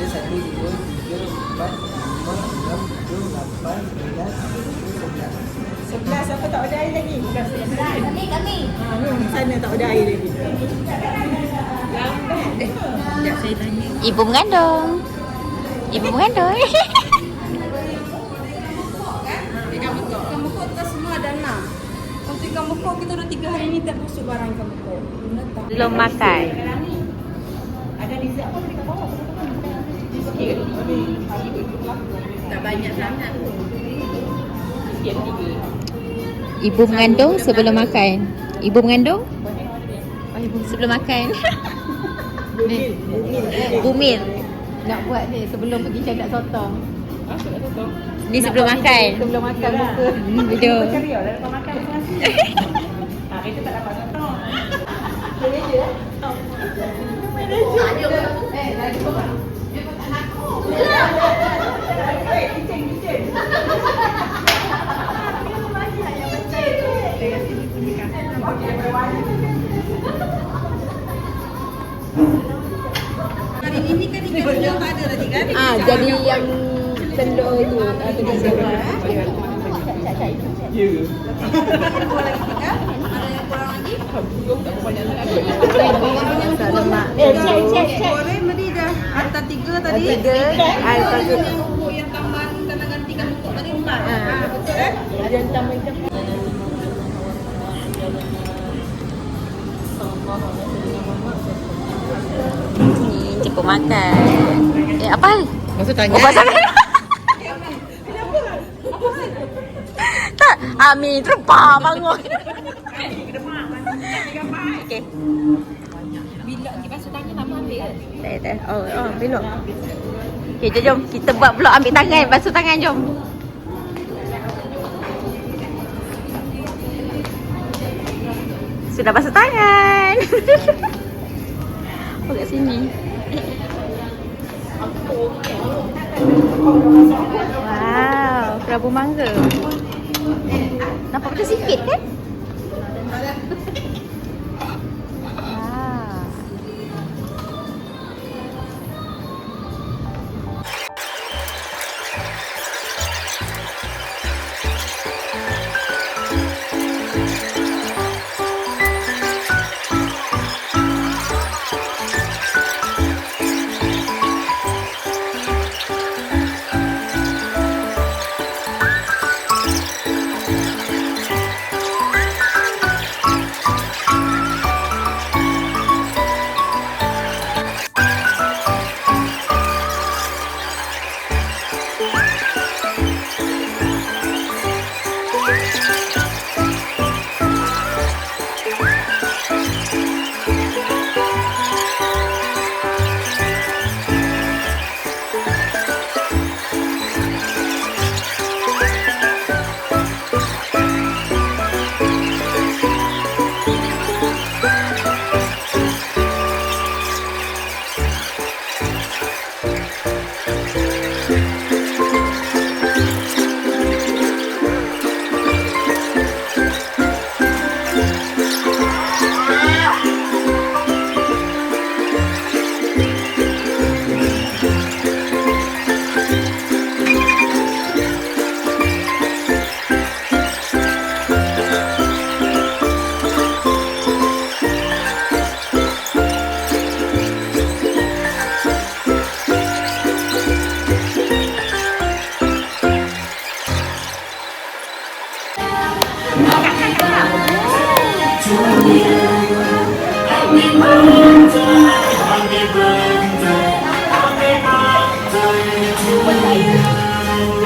1, 2, 3, 4, 5, 6, 7, 8, 9, 10, 11. 11 apa tak ada air lagi? Bukan 11. Kami. Sana tak ada air lagi. Sekejap saya tanya. Ibu mengandung. Ibu mengandung. Ikan mekok kita semua ada 6. Untuk ikan mekok kita dah 3 hari ni tak masuk barang ikan mekok. Belum makan. Ada dessert apa dekat bawah? Sikit. Tak banyak sangat. Sikit 3. Ibu mengandung sebelum makan. Ibu mengandung sebelum makan. Ni. Bumil. Nak buat ni sebelum pergi cadat sotong. Ni sebelum makan. Sebelum makan buka. Video. Cari lah lepas makan nasi. Kita tak dapat sotong. Manager. Kitchen. Hari ini kan ikan telur tak ada lagi kan? Jadi yang telur tu atau di sewa. Ya. Dua lagi tiga. Ada yang kurang lagi? Lemak. Goreng tadi dah hantar 3 tadi. 3. Air Bubuk yang tambahan kena gantikan untuk tadi 4. Betul kan? Ada tambah ikan. Ni cepat makan. Apa? Maksud tanya. Oh, pasal tak, Ami terpah bangun. Okey. Bila kita basuh tangan lama ambil ke? Tak. Oh, belum. Okey, jom kita buat vlog ambil tangan, basuh tangan jom. Sudah basuh tangan. Oh, kat sini. Wow, kerabu mangga. Nampak macam sipit kan?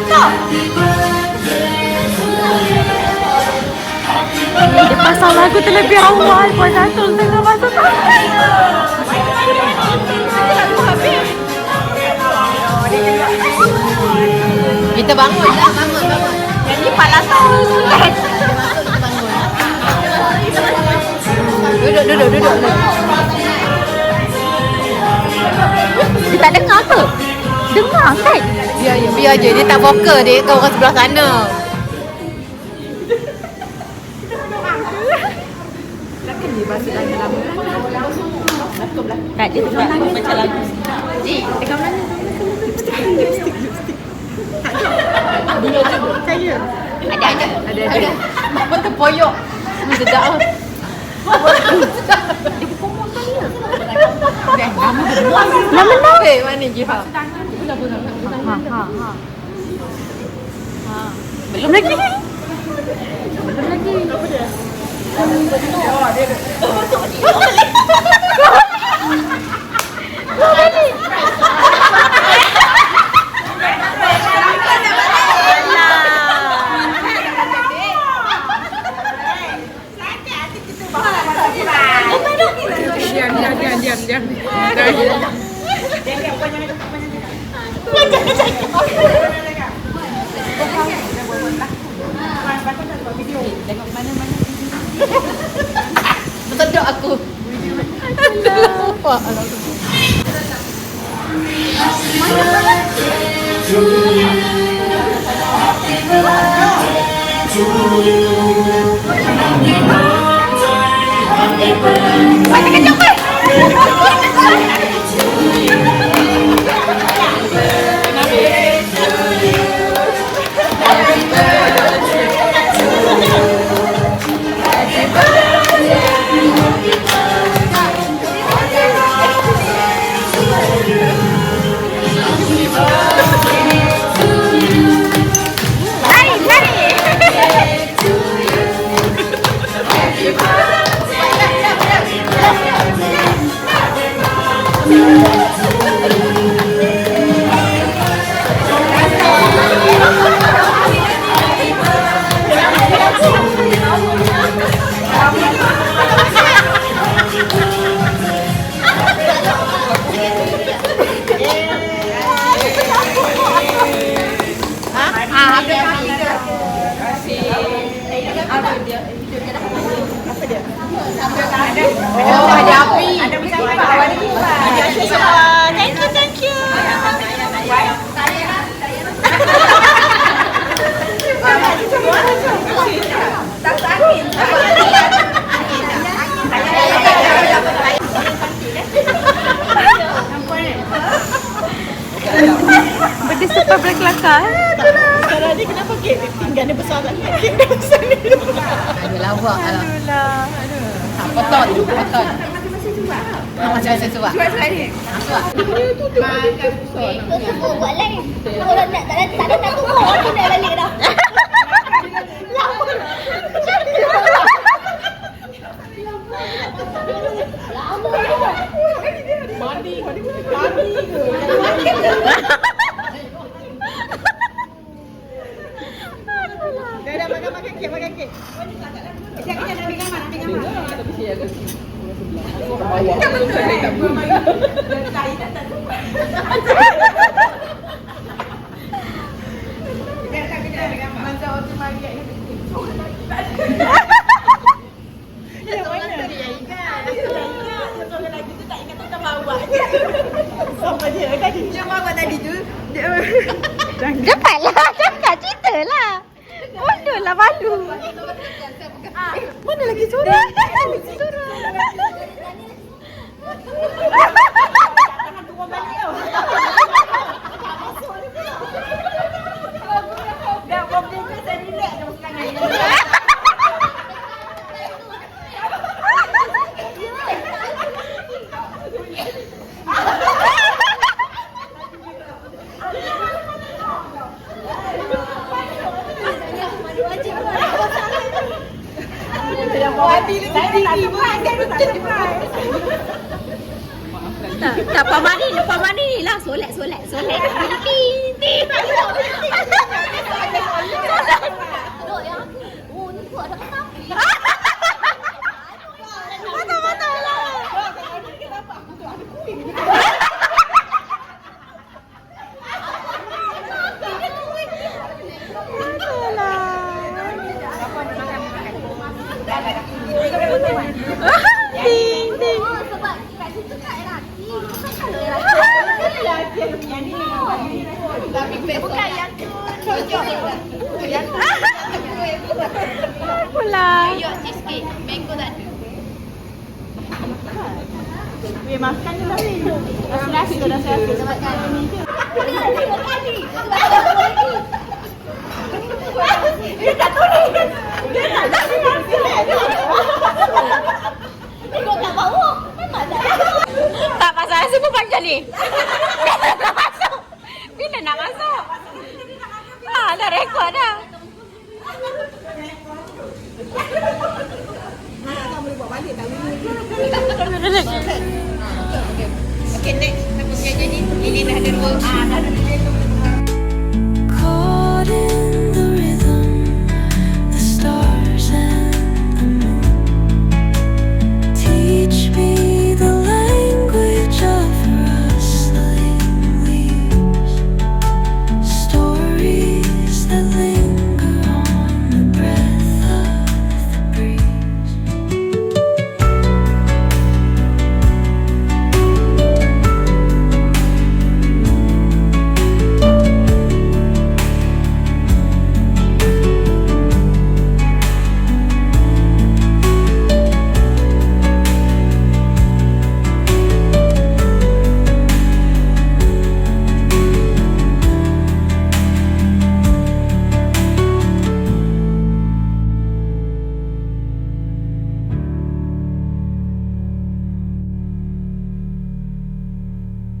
Wow. Dia pasang lagu terlebih awal. Puan Datul tengah masuk tangan. Kita bangun. Yang ni palasan. Duduk. Dia tak dengar ke? Dengar kan? Biar je. Dia tak vokal. Dia ke orang sebelah sana. Tak, dia tengah macam lagu. Cik, tengah mana? Ada. Apa terpoyok? Sedap ah. Nama mana Jiha? Belum lagi. Diam. Tengok mana-mana. Berteduk aku. Nampak. Macam kejap kan? Oh, ada api. Ada bersama. Thank you. Tak sakit. Benda super berkelakar. Sekarang ni kenapa kek pinggan dia besar sangat? Kek dia besar ni. Ada lawak lah. Potong. Masih cuba. Macam saya cuba. Cuba sekali. Makan besar. Kau buat lain. Kalau nak tak ada nak tunggu aku nak balik dah. Mandi ke? Dah makan kek. Kejap nak ambil gambar. Kan betul ni tak buang air. Tai tak lupa. Kejap ambil gambar. Masa waktu mari ni. Yang mana? Seorang lagi tu tak ingat tak bawa je. Sama dia tadi. Dia bawa tadi tu. Cepatlah, cakap cerita lah. Bodoh lah malu. Mana lagi surat? Tangan turun balik tau. Dah problem tu saya relax dah sekarang ni. Tak pamani ni lah. Solek. Duk yang aku. Oh, ni kuat dah kenapa? Betul lah. Ting. Oh, sebab kat situ kat lelaki. Bukan kalau lelaki. Yang ni Bukan yang tu. Pulang. Cheesecake. Mango tak ada. makan je tadi. Rasa dah selesai. Dah makan ni je. Dia tak tulis. Dia tak tengok kat bawah. Memang tak ada. Tak pasal semua panjang ni. Bila nak masuk? Bila nak masuk? Dah rekod dah. Okay, next. Siapa yang jadi? Ini dah ada dua. Dah ada dua.